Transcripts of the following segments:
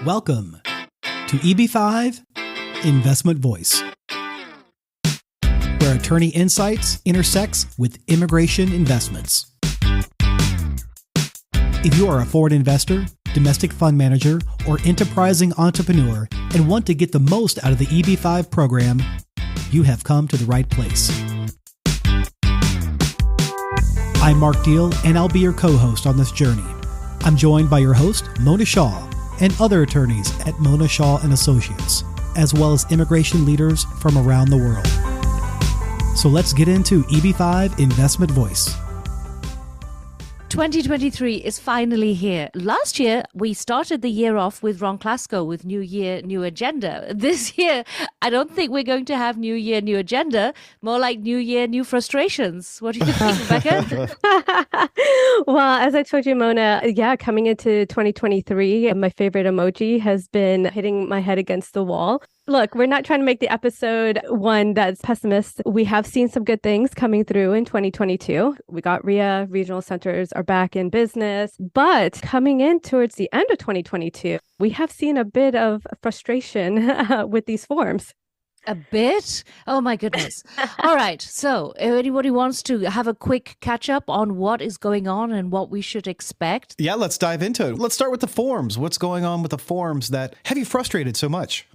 Welcome to EB-5 Investment Voice, where attorney insights intersects with immigration investments. If you are a foreign investor, domestic fund manager, or enterprising entrepreneur and want to get the most out of the EB-5 program, you have come to the right place. I'm Mark Deal, and I'll be your co-host on this journey. I'm joined by your host, Mona Shah, and other attorneys at Mona Shah & Associates, as well as immigration leaders from around the world. So let's get into EB-5 Investment Voice. 2023 is finally here. Last year, we started the year off with Ron Klasko with New Year, New Agenda. This year, I don't think we're going to have New Year, New Agenda. More like New Year, New Frustrations. What do you think, Rebecca? Well, as I told you, Mona, coming into 2023, my favorite emoji has been hitting my head against the wall. Look, we're not trying to make the episode one that's pessimist. We have seen some good things coming through in 2022. We got RIA, regional centers are back in business. But coming in towards the end of 2022, we have seen a bit of frustration with these forms. A bit? Oh, my goodness. All right. So if anybody wants to have a quick catch up on what is going on and what we should expect? Yeah, let's dive into it. Let's start with the forms. What's going on with the forms that have you frustrated so much?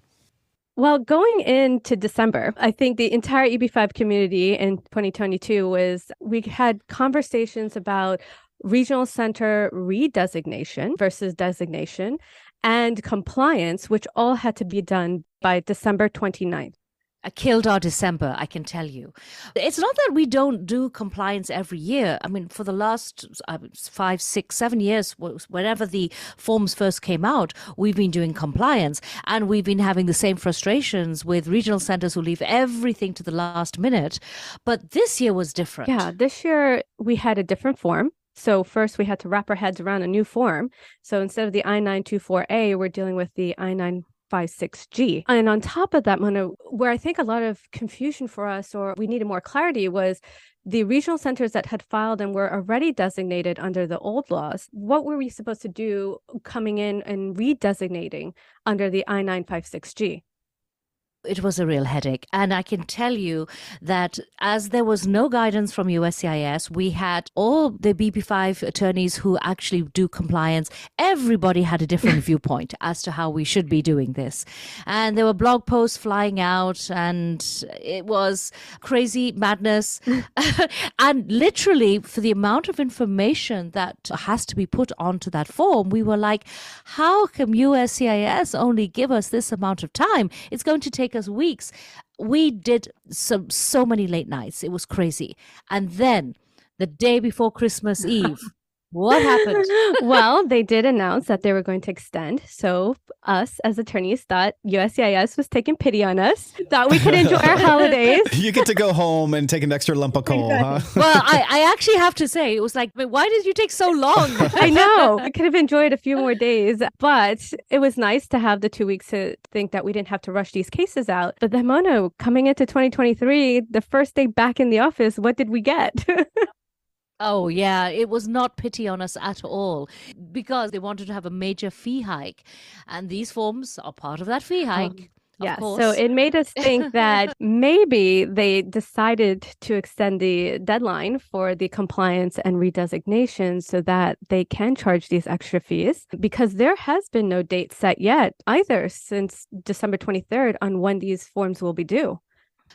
Well, going into December, I think the entire EB-5 community in 2022 we had conversations about regional center redesignation versus designation and compliance, which all had to be done by December 29th. I killed our December, I can tell you. It's not that we don't do compliance every year. I mean, for the last 5, 6, 7 years, whenever the forms first came out, we've been doing compliance. And we've been having the same frustrations with regional centers who leave everything to the last minute. But this year was different. Yeah, this year we had a different form. So first we had to wrap our heads around a new form. So instead of the I-924A, we're dealing with the I-956G. And on top of that, Mona, where I think a lot of confusion for us, or we needed more clarity, was the regional centers that had filed and were already designated under the old laws. What were we supposed to do coming in and redesignating under the I-956G? It was a real headache. And I can tell you that as there was no guidance from USCIS, we had all the EB-5 attorneys who actually do compliance. Everybody had a different viewpoint as to how we should be doing this. And there were blog posts flying out, and it was crazy madness. And literally, for the amount of information that has to be put onto that form, we were like, how can USCIS only give us this amount of time? It's going to take us weeks. We did so many late nights. It was crazy. And then the day before Christmas Eve, what happened? Well, they did announce that they were going to extend. So us as attorneys thought USCIS was taking pity on us, thought we could enjoy our holidays. You get to go home and take an extra lump of coal, huh? Well, I actually have to say, it was like, but why did you take so long? I know. I could have enjoyed a few more days, but it was nice to have the 2 weeks to think that we didn't have to rush these cases out. But then, Mona, coming into 2023, the first day back in the office, what did we get? Oh, yeah. It was not pity on us at all because they wanted to have a major fee hike. And these forms are part of that fee hike. Yeah, so it made us think that maybe they decided to extend the deadline for the compliance and redesignation so that they can charge these extra fees, because there has been no date set yet either since December 23rd on when these forms will be due.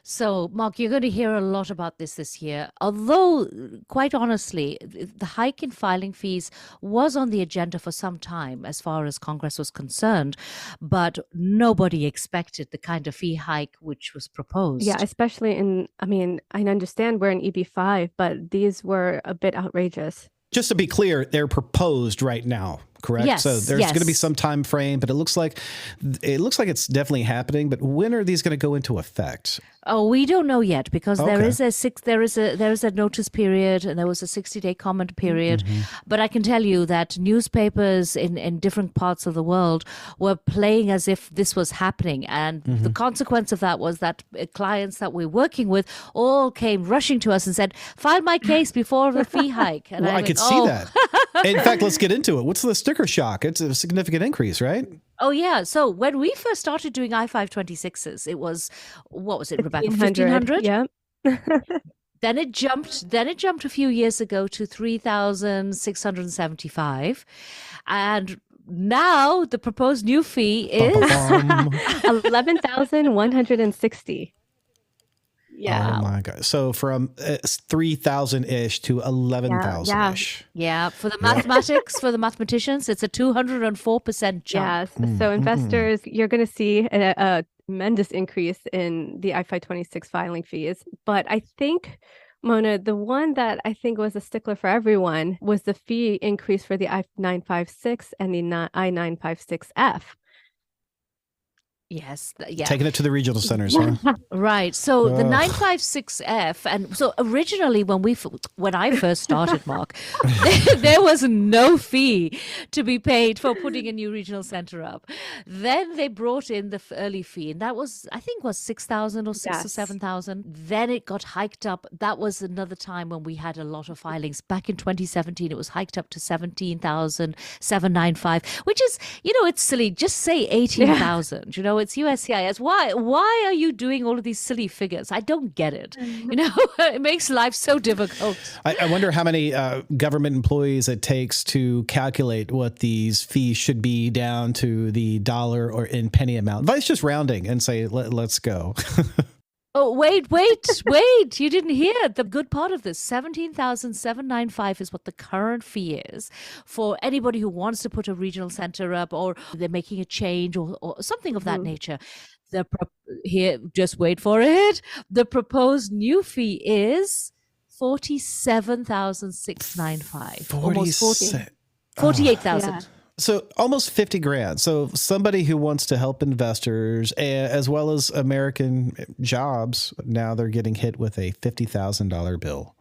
So, Mark, you're going to hear a lot about this year. Although, quite honestly, the hike in filing fees was on the agenda for some time as far as Congress was concerned, but nobody expected the kind of fee hike which was proposed. Yeah, especially I understand we're in EB-5, but these were a bit outrageous. Just to be clear, they're proposed right now, correct? Yes, so there's going to be some time frame, but it looks like it's definitely happening. But when are these going to go into effect? Oh, we don't know yet because there is a notice period and there was a 60-day comment period. Mm-hmm. But I can tell you that newspapers in different parts of the world were playing as if this was happening. And the consequence of that was that clients that we're working with all came rushing to us and said, file my case before the fee hike. And well, I could see that. In fact, let's get into it. What's the sticker shock. It's a significant increase, right? Oh, yeah. So when we first started doing I-526s, it was, what was it, Rebecca? 1,500. 1,500? Then it jumped a few years ago to 3,675. And now the proposed new fee is 11,160. Yeah. Oh my God. So from 3,000-ish to 11,000-ish. Yeah. For the mathematicians, it's a 204% jump. Yes. So investors, you're going to see a tremendous increase in the I-526 filing fees. But I think, Mona, the one that I think was a stickler for everyone was the fee increase for the I-956 and the I-956F. Yes. Yeah. Taking it to the regional centers, huh? Right. So the 956F, and so originally when I first started, Mark, there was no fee to be paid for putting a new regional center up. Then they brought in the early fee, and that was, I think, was 6,000 or 6 or 7,000. Then it got hiked up. That was another time when we had a lot of filings. Back in 2017, it was hiked up to 17,795, which is, it's silly. Just say 18,000. It's USCIS. Why are you doing all of these silly figures? I don't get it. It makes life so difficult. I wonder how many government employees it takes to calculate what these fees should be down to the dollar or in penny amount. Vice just rounding and say, let's go. Oh, wait. You didn't hear the good part of this. 17,795 is what the current fee is for anybody who wants to put a regional center up, or they're making a change or something of that nature. Here, just wait for it. The proposed new fee is 47,695. Almost 48,000. Yeah. So almost 50 grand. So somebody who wants to help investors as well as American jobs, now they're getting hit with a $50,000 bill.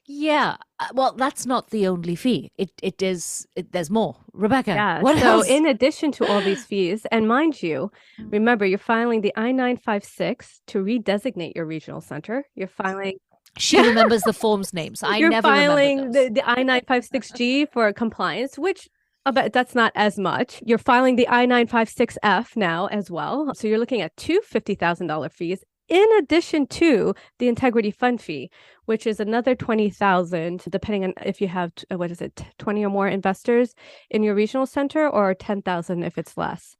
Yeah. Well, that's not the only fee. There's more. Rebecca, Yeah. what So else? in addition to all these fees, and mind you, remember, you're filing the I-956 to redesignate your regional center. You're filing She remembers the forms names. You're never filing remember the I-956G for compliance, which but that's not as much. You're filing the I-956F now as well. So you're looking at two $50,000 fees in addition to the integrity fund fee, which is another 20,000, depending on if you have 20 or more investors in your regional center, or 10,000 if it's less.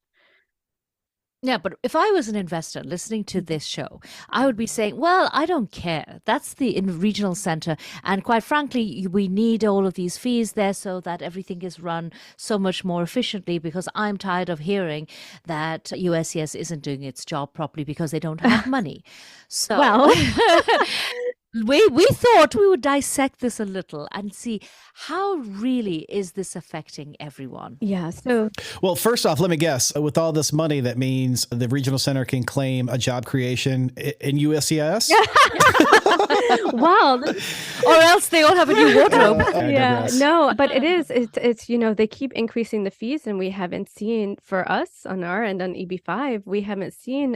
Yeah, but if I was an investor listening to this show, I would be saying, well, I don't care. That's the regional center. And quite frankly, we need all of these fees there so that everything is run so much more efficiently, because I'm tired of hearing that USCIS isn't doing its job properly because they don't have money. So Well, we thought we would dissect this a little and see how really is this affecting everyone. yeah. So Well, first off, let me guess. With all this money, that means the regional center can claim a job creation in USCIS? wow. Or else they all have a new wardrobe. I Yeah, digress. no, but it's they keep increasing the fees, and we haven't seen, for us on our end on EB-5, we haven't seen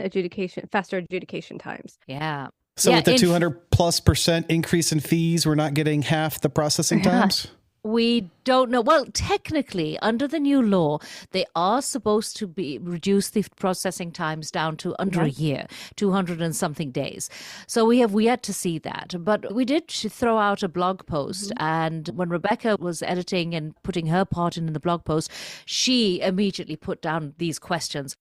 faster adjudication times. Yeah. So Yeah, with the 200+% increase in fees, we're not getting half the processing times? We don't know. Well, technically, under the new law, they are supposed to reduce the processing times down to under a year, 200 and something days. So we have yet to see that. But we did throw out a blog post. And when Rebecca was editing and putting her part in the blog post, she immediately put down these questions.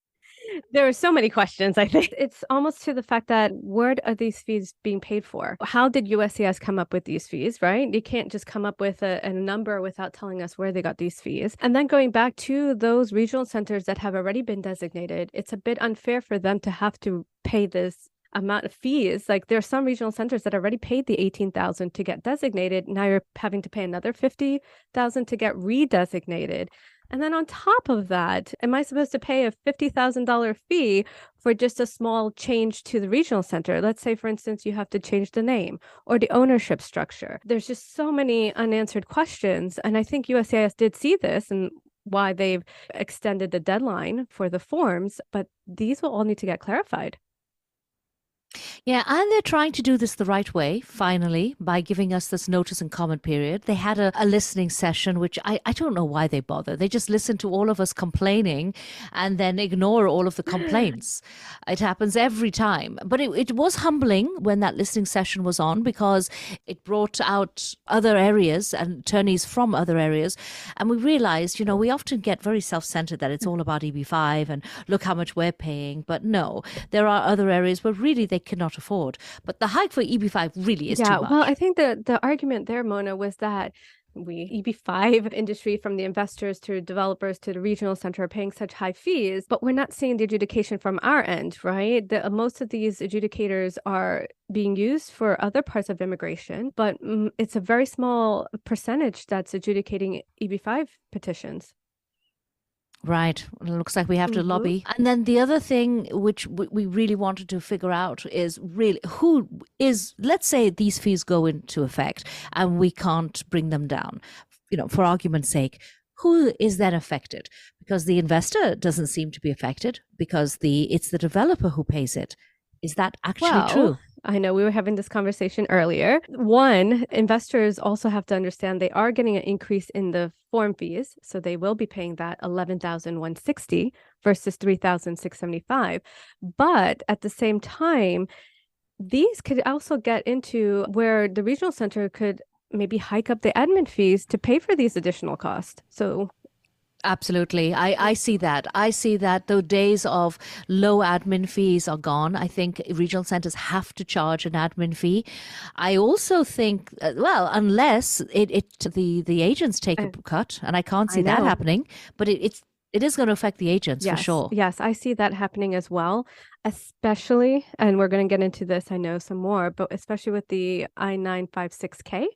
There are so many questions, I think. It's almost to the fact that, where are these fees being paid for? How did USCIS come up with these fees, right? You can't just come up with a number without telling us where they got these fees. And then going back to those regional centers that have already been designated, it's a bit unfair for them to have to pay this amount of fees. Like, there are some regional centers that already paid the 18,000 to get designated. Now you're having to pay another 50,000 to get redesignated. And then on top of that, am I supposed to pay a $50,000 fee for just a small change to the regional center? Let's say, for instance, you have to change the name or the ownership structure. There's just so many unanswered questions. And I think USCIS did see this and why they've extended the deadline for the forms, but these will all need to get clarified. Yeah, and they're trying to do this the right way, finally, by giving us this notice and comment period. They had a listening session, which I don't know why they bother. They just listen to all of us complaining and then ignore all of the complaints. It happens every time. But it was humbling when that listening session was on because it brought out other areas and attorneys from other areas. And we realized, we often get very self-centered that it's all about EB-5 and look how much we're paying. But no, there are other areas where really they cannot afford. But the hike for EB-5 really is too much. Well, I think the argument there, Mona, was that we EB-5 industry, from the investors to developers to the regional center, are paying such high fees, but we're not seeing the adjudication from our end, right? Most of these adjudicators are being used for other parts of immigration, but it's a very small percentage that's adjudicating EB-5 petitions. Right. It looks like we have to lobby. And then the other thing which we really wanted to figure out is really let's say these fees go into effect and we can't bring them down, for argument's sake, who is then affected? Because the investor doesn't seem to be affected because it's the developer who pays it. Is that actually true? I know we were having this conversation earlier. One, investors also have to understand they are getting an increase in the form fees. So they will be paying that $11,160 versus $3,675. But at the same time, these could also get into where the regional center could maybe hike up the admin fees to pay for these additional costs. So absolutely. I see that. I see that the days of low admin fees are gone. I think regional centers have to charge an admin fee. I also think, unless the agents take a cut, and I can't see that happening, but it is going to affect the agents for sure. Yes, I see that happening as well, especially, and we're going to get into this, I know, some more, but especially with the I-956K,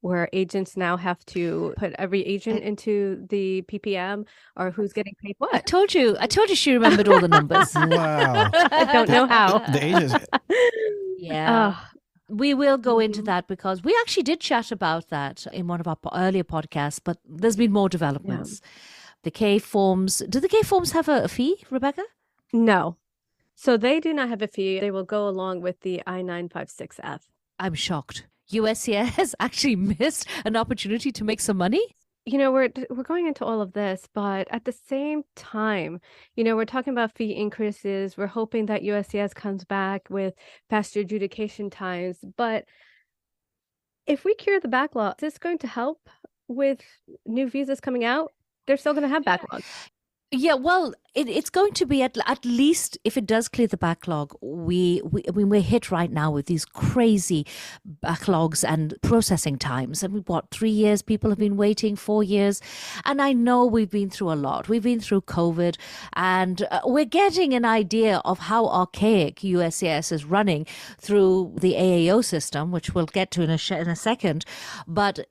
where agents now have to put every agent into the PPM or who's getting paid what. I told you she remembered all the numbers. Wow. I don't know how. The agents. Yeah. We will go into that because we actually did chat about that in one of our earlier podcasts, but there's been more developments. Yeah. The K forms, do the K forms have a fee, Rebecca? No. So they do not have a fee. They will go along with the I-956F. I'm shocked. USCIS actually missed an opportunity to make some money? We're going into all of this, but at the same time, we're talking about fee increases. We're hoping that USCIS comes back with faster adjudication times. But if we cure the backlog, is this going to help with new visas coming out? They're still going to have backlogs. Yeah, well, it's going to be at least, if it does clear the backlog, we're hit right now with these crazy backlogs and processing times. And 3 years people have been waiting, 4 years. And I know we've been through a lot. We've been through COVID, and we're getting an idea of how archaic USCIS is running through the AAO system, which we'll get to in a second. But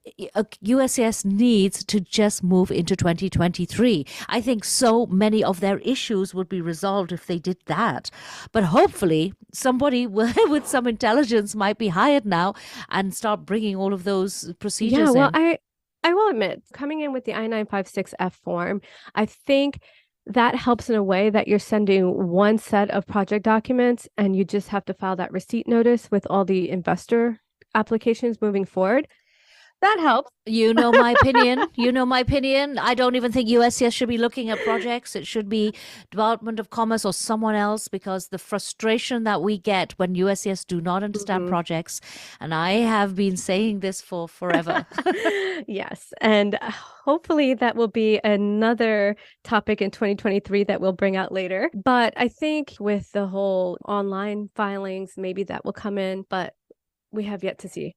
USCIS needs to just move into 2023. I think so many of their issues would be resolved if they did that. But hopefully somebody with some intelligence might be hired now and start bringing all of those procedures in. I will admit, coming in with the I-956F form, I think that helps in a way that you're sending one set of project documents and you just have to file that receipt notice with all the investor applications moving forward. That helps. You know my opinion. I don't even think USCIS should be looking at projects. It should be Department of Commerce or someone else, because the frustration that we get when USCIS do not understand projects, and I have been saying this for forever. Yes. And hopefully that will be another topic in 2023 that we'll bring out later. But I think with the whole online filings, maybe that will come in, but we have yet to see.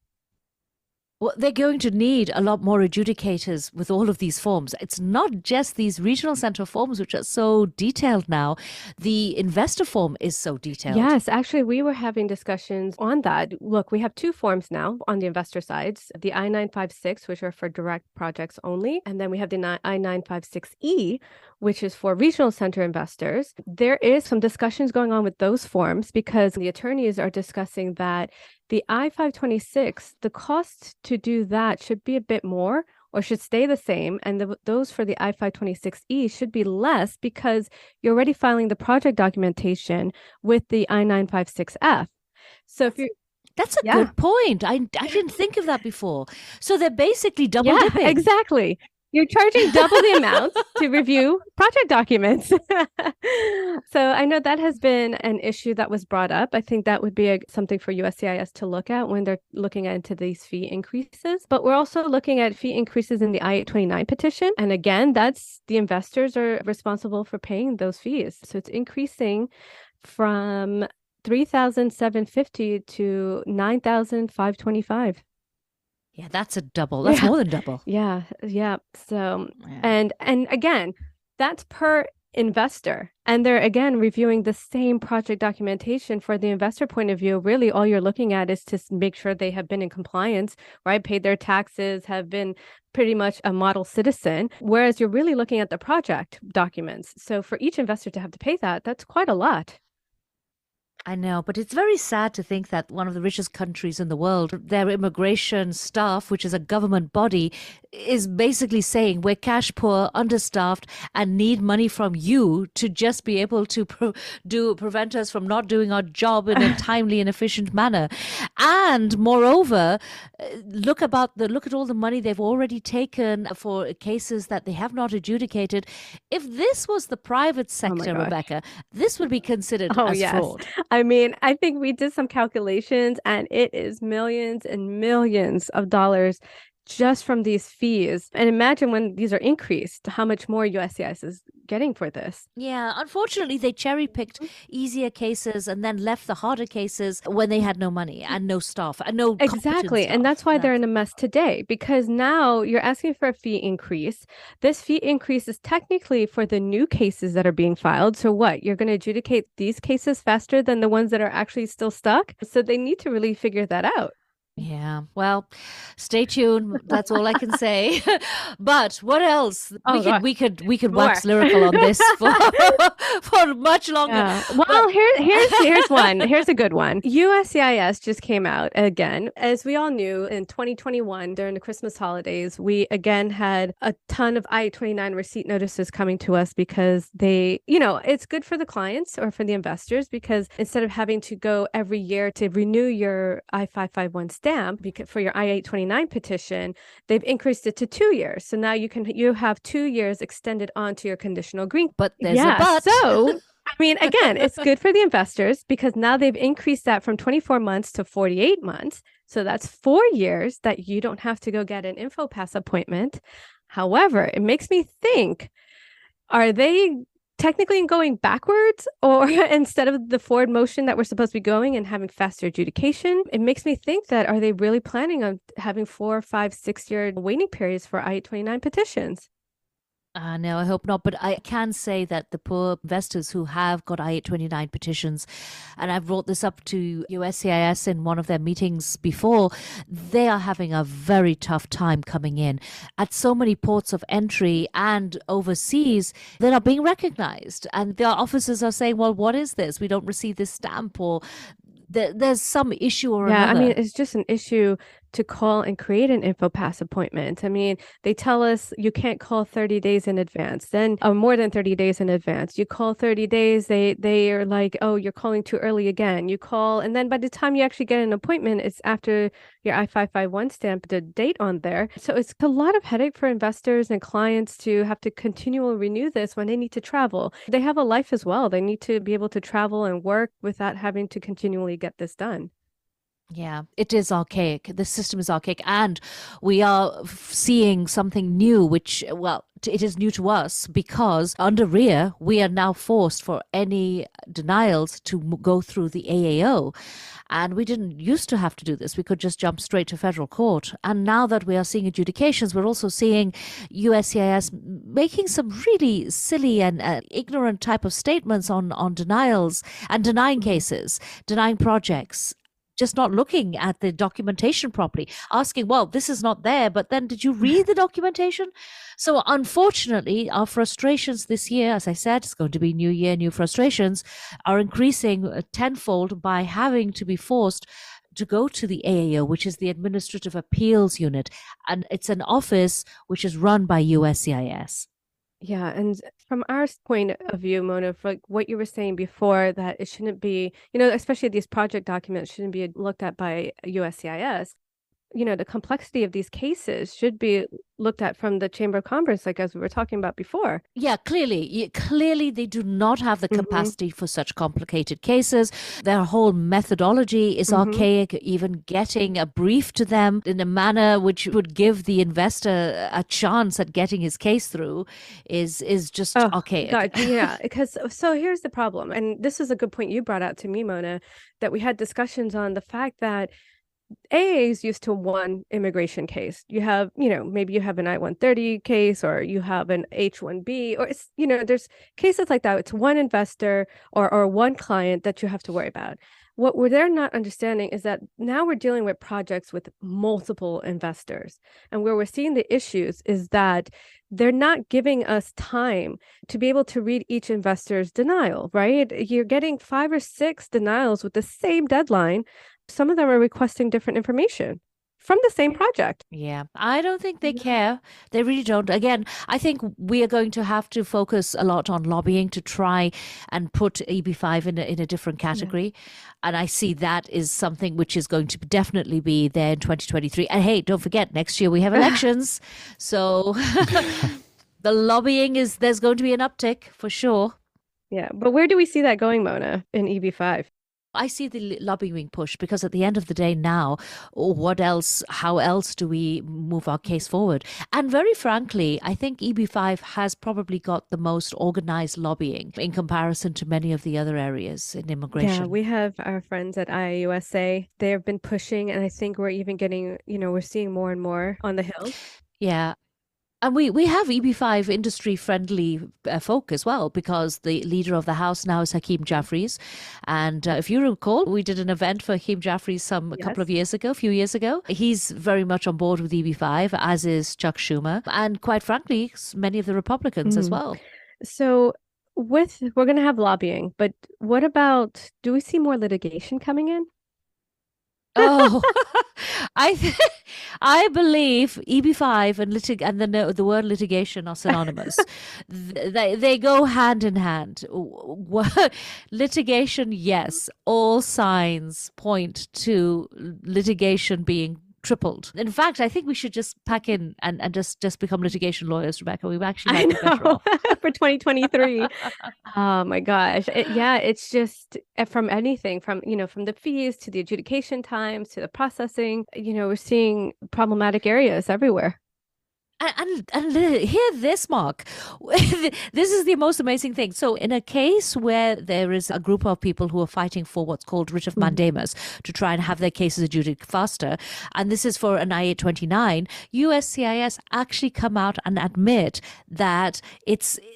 Well, they're going to need a lot more adjudicators with all of these forms. It's not just these regional center forms, which are so detailed now. The investor form is so detailed. Yes, actually, we were having discussions on that. Look, we have two forms now on the investor sides, the I-956, which are for direct projects only. And then we have the I-956E, which is for regional center investors. There is some discussions going on with those forms because the attorneys are discussing that the I-526, the cost to do that should be a bit more or should stay the same. And those for the I-526E should be less because you're already filing the project documentation with the I-956F. So if you That's a good point. I didn't think of that before. So they're basically double dipping. Exactly. You're charging double the amount to review project documents. So I know that has been an issue that was brought up. I think that would be something for USCIS to look at when they're looking into these fee increases. But we're also looking at fee increases in the I-829 petition. And again, that's the investors are responsible for paying those fees. So it's increasing from $3,750 to $9,525. Yeah, that's a double. That's more than double. Yeah. So, and again, that's per investor. And they're again reviewing the same project documentation for the investor point of view. Really, all you're looking at is to make sure they have been in compliance, right? Paid their taxes, have been pretty much a model citizen. Whereas you're really looking at the project documents. So for each investor to have to pay that, that's quite a lot. I know, but it's very sad to think that one of the richest countries in the world, their immigration staff, which is a government body, is basically saying we're cash poor, understaffed, and need money from you to just be able to prevent us from not doing our job in a timely and efficient manner. And moreover, look at all the money they've already taken for cases that they have not adjudicated. If this was the private sector, Rebecca, this would be considered as fraud. I mean, I think we did some calculations and it is millions and millions of dollars just from these fees. And imagine when these are increased, how much more USCIS is getting for this. Yeah, unfortunately, they cherry-picked easier cases and then left the harder cases when they had no money and no staff and no Exactly. staff. And that's why they're in a mess today, because now you're asking for a fee increase. This fee increase is technically for the new cases that are being filed. So what? You're going to adjudicate these cases faster than the ones that are actually still stuck? So they need to really figure that out. Yeah, well, stay tuned. That's all I can say. But what else? We could wax lyrical on this for much longer. Yeah. Well, here's one. Here's a good one. USCIS just came out again. As we all knew, in 2021 during the Christmas holidays, we again had a ton of I-29 receipt notices coming to us because they, it's good for the clients or for the investors because instead of having to go every year to renew your I-551 stamp for your I-829 petition, they've increased it to 2 years. So now you have 2 years extended onto your conditional green. But there's a but. So, I mean, again, it's good for the investors because now they've increased that from 24 months to 48 months. So that's 4 years that you don't have to go get an InfoPass appointment. However, it makes me think, are they technically going backwards or instead of the forward motion that we're supposed to be going and having faster adjudication? It makes me think that are they really planning on having 4, 5, 6 year waiting periods for I-29 petitions? No, I hope not. But I can say that the poor investors who have got I-829 petitions, and I've brought this up to USCIS in one of their meetings before, they are having a very tough time coming in. At so many ports of entry and overseas, they're not being recognized. And their officers are saying, well, what is this? We don't receive this stamp, or there's some issue or another. Yeah, I mean, it's just an issue to call and create an InfoPass appointment. I mean, they tell us you can't call 30 days in advance, then more than 30 days in advance. You call 30 days, they are like, oh, you're calling too early again. You call, and then by the time you actually get an appointment, it's after your I-551 stamp, the date on there. So it's a lot of headache for investors and clients to have to continually renew this when they need to travel. They have a life as well. They need to be able to travel and work without having to continually get this done. Yeah, it is archaic. The system is archaic. And we are seeing something new, which, well, it is new to us because under RIA, we are now forced for any denials to go through the AAO. And we didn't used to have to do this. We could just jump straight to federal court. And now that we are seeing adjudications, we're also seeing USCIS making some really silly and ignorant type of statements on denials and denying cases, denying projects. Just not looking at the documentation properly, asking, well, this is not there, but then did you read the documentation? So unfortunately, our frustrations this year, as I said, it's going to be new year, new frustrations, are increasing tenfold by having to be forced to go to the AAO, which is the Administrative Appeals Unit. And it's an office which is run by USCIS. Yeah, and from our point of view, Mona, for like what you were saying before, that it shouldn't be, especially these project documents shouldn't be looked at by USCIS. The complexity of these cases should be looked at from the Chamber of Commerce, like as we were talking about before. Yeah, clearly they do not have the Mhm. capacity for such complicated cases. Their whole methodology is archaic. Even getting a brief to them in a manner which would give the investor a chance at getting his case through is just Oh, archaic. God, yeah, because so here's the problem, and this is a good point you brought out to me, Mona, that we had discussions on the fact that AA is used to one immigration case. You have, maybe you have an I-130 case, or you have an H-1B, or it's, there's cases like that. It's one investor or one client that you have to worry about. What they're not understanding is that now we're dealing with projects with multiple investors. And where we're seeing the issues is that they're not giving us time to be able to read each investor's denial, right? You're getting 5 or 6 denials with the same deadline. Some of them are requesting different information from the same project. Yeah, I don't think they care. They really don't. Again, I think we are going to have to focus a lot on lobbying to try and put EB-5 in a different category. And I see that is something which is going to definitely be there in 2023. And hey, don't forget, next year we have elections. So the lobbying there's going to be an uptick for sure. Yeah, but where do we see that going, Mona, in EB-5? I see the lobbying being pushed because at the end of the day now, how else do we move our case forward? And very frankly, I think EB-5 has probably got the most organized lobbying in comparison to many of the other areas in immigration. Yeah, we have our friends at IUSA. They have been pushing, and I think we're even getting, we're seeing more and more on the Hill. Yeah. And we have EB-5 industry-friendly folk as well, because the leader of the House now is Hakeem Jeffries. And if you recall, we did an event for Hakeem Jeffries a few years ago. He's very much on board with EB-5, as is Chuck Schumer. And quite frankly, many of the Republicans as well. So we're going to have lobbying, but what about, do we see more litigation coming in? Oh, I believe EB-5 and the word litigation are synonymous. They go hand in hand. Litigation, yes. All signs point to litigation being tripled. In fact, I think we should just pack in and just become litigation lawyers, Rebecca. We actually might be better off. For 2023. Oh my gosh. It's just from anything from the fees to the adjudication times to the processing, we're seeing problematic areas everywhere. And hear this, Mark. This is the most amazing thing. So in a case where there is a group of people who are fighting for what's called writ of mandamus to try and have their cases adjudicated faster, and this is for an I-829, USCIS actually come out and admit that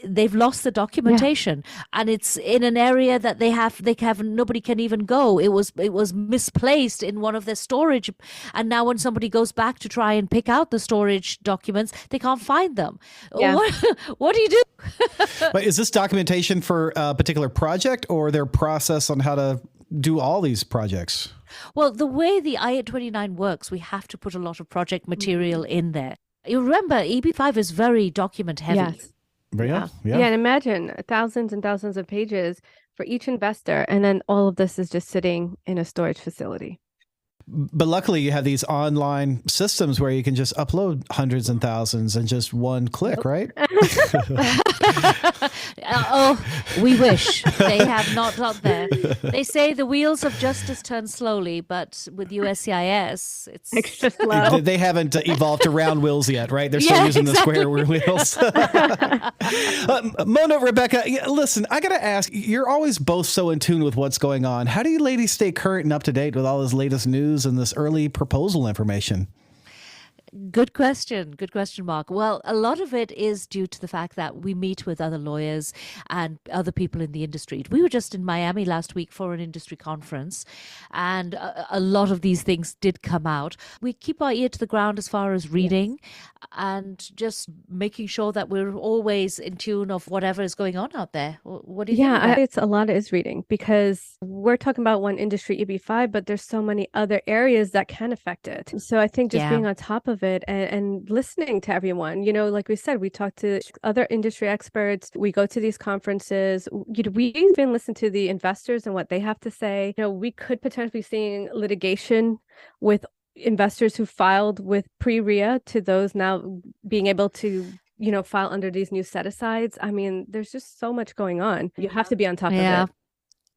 they've lost the documentation, and it's in an area that they have nobody can even go. It was misplaced in one of their storage, and now when somebody goes back to try and pick out the storage documents, they can't find them. Yeah. What do you do? But is this documentation for a particular project or their process on how to do all these projects? Well, the way the I-829 works, we have to put a lot of project material in there. You remember, EB-5 is very document heavy. Yes. Yeah. And imagine thousands and thousands of pages for each investor, and then all of this is just sitting in a storage facility. But luckily, you have these online systems where you can just upload hundreds and thousands in just one click, right? Oh, we wish. They have not got there. They say the wheels of justice turn slowly, but with USCIS, it's extra slow. They haven't evolved to round wheels yet, right? They're still using the square wheels. Mona, Rebecca, listen, I got to ask, you're always both so in tune with what's going on. How do you ladies stay current and up to date with all this latest news and this early proposal information? Good question, Mark. Well, a lot of it is due to the fact that we meet with other lawyers and other people in the industry. We were just in Miami last week for an industry conference, and a lot of these things did come out. We keep our ear to the ground as far as reading and just making sure that we're always in tune of whatever is going on out there. What do you think? Yeah, it's a lot is reading, because we're talking about one industry, EB-5, but there's so many other areas that can affect it. So I think just being on top of of it and listening to everyone. Like we said, we talk to other industry experts. We go to these conferences. We even listen to the investors and what they have to say. We could potentially be seeing litigation with investors who filed with pre-RIA to those now being able to file under these new set-asides. I mean, there's just so much going on. You have to be on top of it.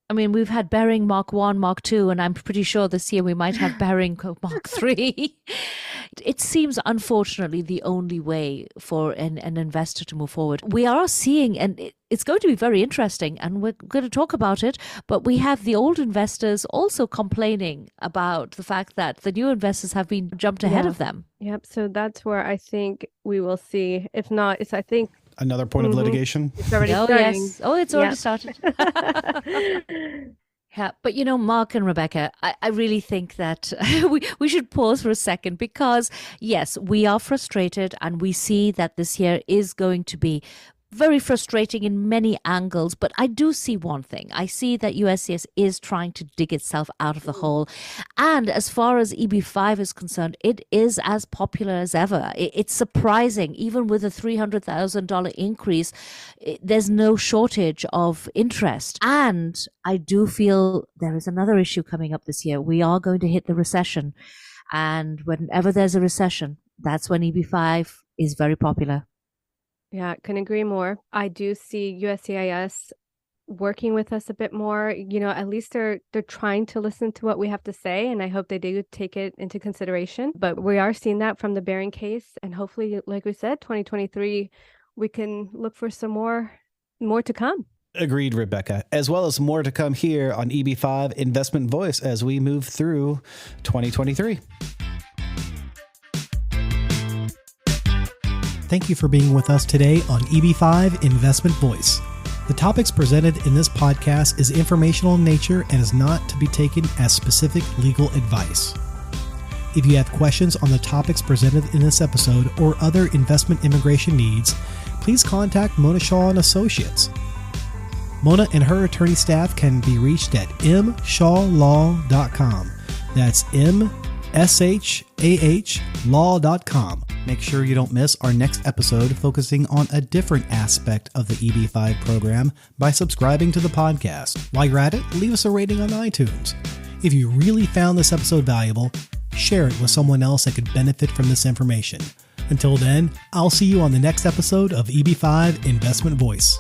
I mean, we've had Bering Mark 1, Mark 2, and I'm pretty sure this year we might have Bering Mark 3. It seems, unfortunately, the only way for an investor to move forward. We are seeing, and it's going to be very interesting, and we're going to talk about it, but we have the old investors also complaining about the fact that the new investors have been jumped ahead of them. Yep. So that's where I think we will see. If not, it's, I think, another point of litigation. It's already starting. Yes. Oh, it's already started. Yeah, but Mark and Rebecca, I really think that we should pause for a second because, yes, we are frustrated and we see that this year is going to be very frustrating in many angles, but I do see one thing. I see that USCIS is trying to dig itself out of the hole. And as far as EB-5 is concerned, it is as popular as ever. It's surprising, even with a $300,000 increase, there's no shortage of interest. And I do feel there is another issue coming up this year. We are going to hit the recession. And whenever there's a recession, that's when EB-5 is very popular. Yeah, can agree more. I do see USCIS working with us a bit more. At least they're trying to listen to what we have to say, and I hope they do take it into consideration. But we are seeing that from the Bering case, and hopefully, like we said, 2023, we can look for some more to come. Agreed, Rebecca, as well as more to come here on EB-5 Investment Voice as we move through 2023. Thank you for being with us today on EB-5 Investment Voice. The topics presented in this podcast is informational in nature and is not to be taken as specific legal advice. If you have questions on the topics presented in this episode or other investment immigration needs, please contact Mona Shah and Associates. Mona and her attorney staff can be reached at mshawlaw.com. That's mshawlaw.com. Make sure you don't miss our next episode focusing on a different aspect of the EB-5 program by subscribing to the podcast. While you're at it, leave us a rating on iTunes. If you really found this episode valuable, share it with someone else that could benefit from this information. Until then, I'll see you on the next episode of EB-5 Investment Voice.